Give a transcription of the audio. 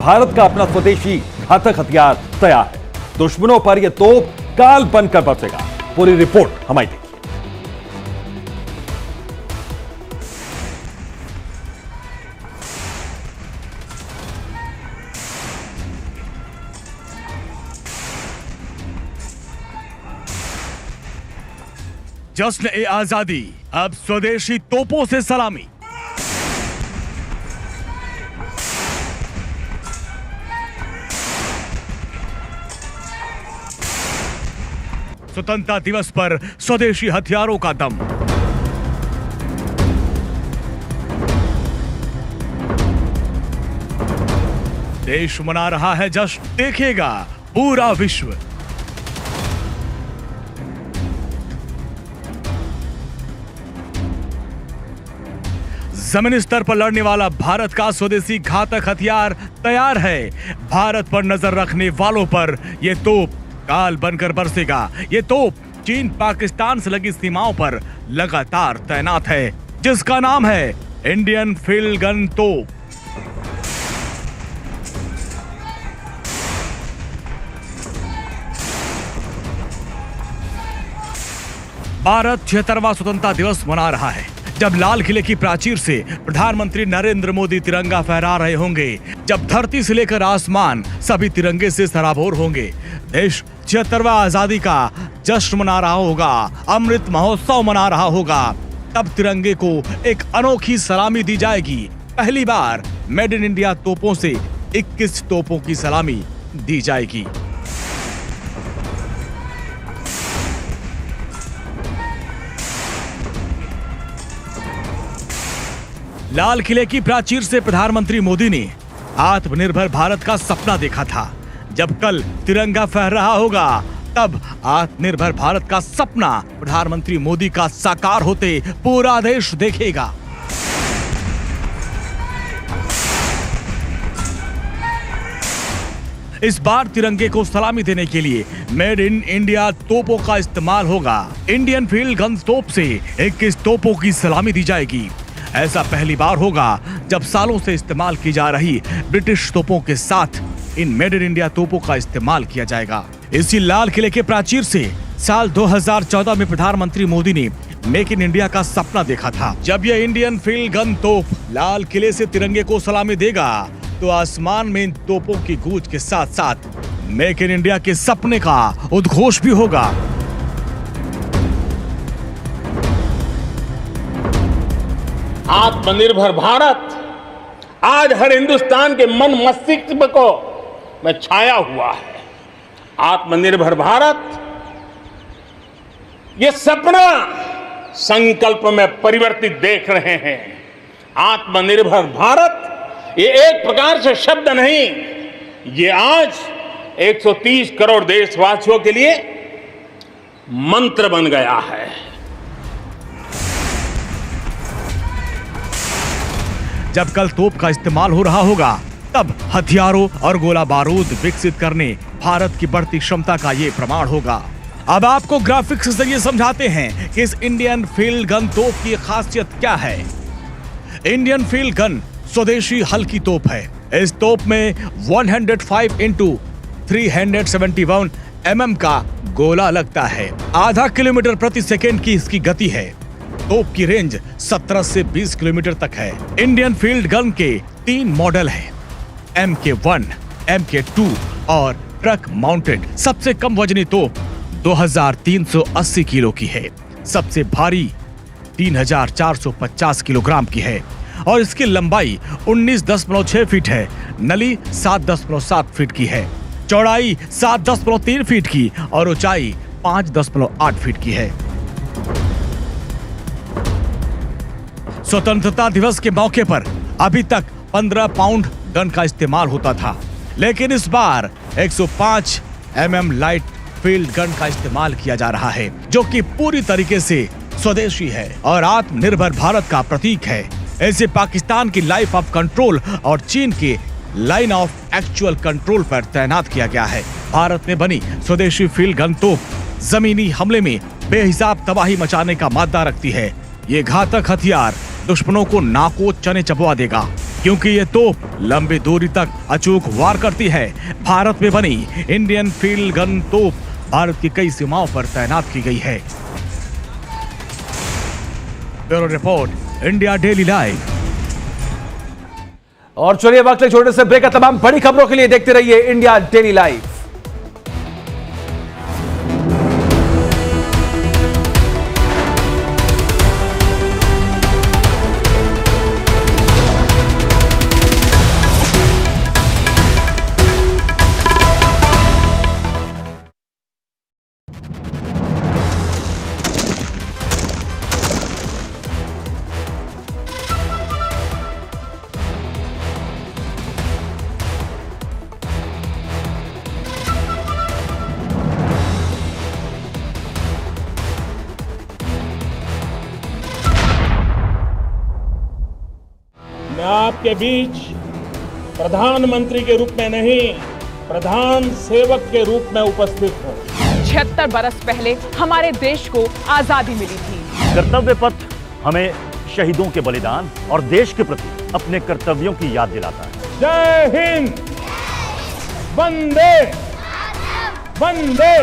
भारत का अपना स्वदेशी घातक हथियार तैयार है। दुश्मनों पर यह तोप काल बनकर बरसेगा। पूरी रिपोर्ट हमारी देखिए। जश्न ए आजादी, अब स्वदेशी तोपों से सलामी। स्वतंत्रता दिवस पर स्वदेशी हथियारों का दम। देश मना रहा है जश्न, देखेगा पूरा विश्व। जमीन स्तर पर लड़ने वाला भारत का स्वदेशी घातक हथियार तैयार है। भारत पर नजर रखने वालों पर यह तोप काल बनकर बरसेगा। ये तोप चीन पाकिस्तान से लगी सीमाओं पर लगातार तैनात है, जिसका नाम है इंडियन फील्ड गन तोप। भारत 76वां स्वतंत्रता दिवस मना रहा है। जब लाल किले की प्राचीर से प्रधानमंत्री नरेंद्र मोदी तिरंगा फहरा रहे होंगे, जब धरती से लेकर आसमान सभी तिरंगे से सराबोर होंगे, देश 76वां आजादी का जश्न मना रहा होगा, अमृत महोत्सव मना रहा होगा, तब तिरंगे को एक अनोखी सलामी दी जाएगी। पहली बार मेड इन इंडिया तोपों से 21 तोपों की सलामी दी जाएगी। लाल किले की प्राचीर से प्रधानमंत्री मोदी ने आत्मनिर्भर भारत का सपना देखा था। जब कल तिरंगा फहर रहा होगा, तब आत्मनिर्भर भारत का सपना प्रधानमंत्री मोदी का साकार होते पूरा देश देखेगा। इस बार तिरंगे को सलामी देने के लिए मेड इन इंडिया तोपों का इस्तेमाल होगा। इंडियन फील्ड गन तोप से 21 तोपों की सलामी दी जाएगी। ऐसा पहली बार होगा जब सालों से इस्तेमाल की जा रही ब्रिटिश तोपों के साथ इन मेड इन इंडिया तोपों का इस्तेमाल किया जाएगा। इसी लाल किले के प्राचीर से साल 2014 में प्रधानमंत्री मोदी ने मेक इन इंडिया का सपना देखा था। जब यह इंडियन फील्ड गन तोप लाल किले से तिरंगे को सलामी देगा, तो आसमान में इन तोपों की गूंज के साथ साथ मेक इन इंडिया के सपने का उद्घोष भी होगा। आत्मनिर्भर भारत आज हर हिंदुस्तान के मन मस्तिष्क को में छाया हुआ है। आत्मनिर्भर भारत ये सपना संकल्प में परिवर्तित देख रहे हैं। आत्मनिर्भर भारत ये एक प्रकार से शब्द नहीं, ये आज 130 करोड़ देशवासियों के लिए मंत्र बन गया है। जब कल तोप का इस्तेमाल हो रहा होगा, तब हथियारों और गोला बारूद विकसित करने भारत की बढ़ती क्षमता का ये प्रमाण होगा। अब आपको ग्राफिक्स से जरिए समझाते हैं कि इस इंडियन फील्ड गन तोप की खासियत क्या है। इंडियन फील्ड गन स्वदेशी हल्की तोप है। इस तोप में 105 × 371 mm का गोला लगता है। आधा किलोमीटर प्रति सेकेंड की इसकी गति है। तोप की रेंज 17 से 20 किलोमीटर तक है। इंडियन फील्ड गन के 3 मॉडल हैं, MK1, MK2 और ट्रक माउंटेड। सबसे कम वजनी तोप 2380 किलो की है। सबसे भारी 3450 किलोग्राम की है और इसकी लंबाई 19.6 फीट है। नली 7.7 फीट की है। चौड़ाई 7.3 फीट की और ऊंचाई 5.8 फीट की है। स्वतंत्रता दिवस के मौके पर अभी तक 15 पाउंड गन का इस्तेमाल होता था, लेकिन इस बार 105 mm लाइट फील्ड गन का इस्तेमाल किया जा रहा है, जो कि पूरी तरीके से स्वदेशी है और आत्मनिर्भर भारत का प्रतीक है। इसे पाकिस्तान की लाइन ऑफ कंट्रोल और चीन के लाइन ऑफ एक्चुअल कंट्रोल पर तैनात किया गया है। भारत में बनी स्वदेशी फील्ड गन तोप जमीनी हमले में बेहिसाब तबाही मचाने का मादा रखती है। ये घातक हथियार दुश्मनों को नाको चने चबवा देगा। क्योंकि ये तोप लंबी दूरी तक अचूक वार करती है। भारत में बनी इंडियन फील्ड गन तोप भारत की कई सीमाओं पर तैनात की गई है। Bureau report, India daily live. और चलिए वक्त ले छोटे से ब्रेक है। तमाम बड़ी खबरों के लिए देखते रहिए इंडिया डेली लाइव। मैं आपके बीच प्रधानमंत्री के रूप में नहीं, प्रधान सेवक के रूप में उपस्थित हूँ। 76 बरस पहले हमारे देश को आजादी मिली थी। कर्तव्य पथ हमें शहीदों के बलिदान और देश के प्रति अपने कर्तव्यों की याद दिलाता है। जय हिंद, वंदे वंदे